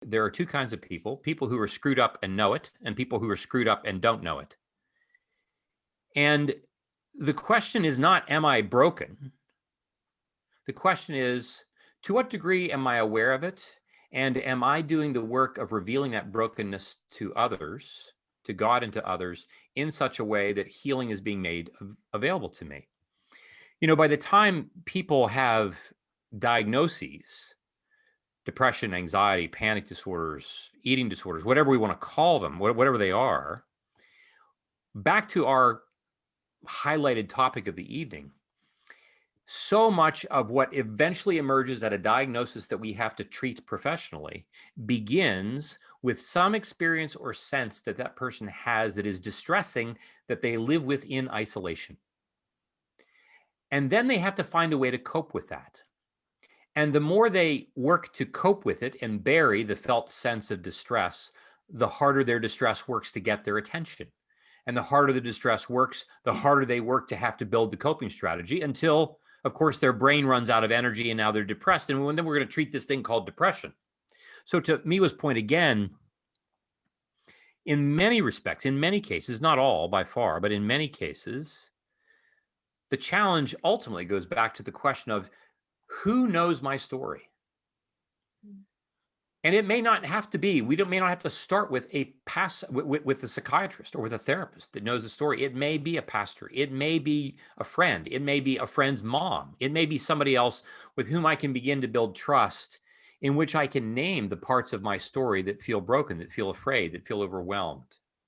There are two kinds of people: people who are screwed up and know it, and people who are screwed up and don't know it. And the question is not, am I broken? The question is, to what degree am I aware of it? And am I doing the work of revealing that brokenness to others, to God and to others, in such a way that healing is being made available to me? By the time people have diagnoses, depression, anxiety, panic disorders, eating disorders, whatever we want to call them, whatever they are, back to our highlighted topic of the evening, so much of what eventually emerges at a diagnosis that we have to treat professionally begins with some experience or sense that that person has that is distressing, that they live with in isolation. And then they have to find a way to cope with that. And the more they work to cope with it and bury the felt sense of distress, the harder their distress works to get their attention. And the harder the distress works, the harder they work to have to build the coping strategy until, of course, their brain runs out of energy and now they're depressed. And then we're going to treat this thing called depression. So to Miwa's point again, in many respects, in many cases, not all by far, but in many cases, the challenge ultimately goes back to the question of who knows my story? And it may not have to be, may not have to start with with a psychiatrist or with a therapist that knows the story. It may be a pastor. It may be a friend. It may be a friend's mom. It may be somebody else with whom I can begin to build trust, in which I can name the parts of my story that feel broken, that feel afraid, that feel overwhelmed.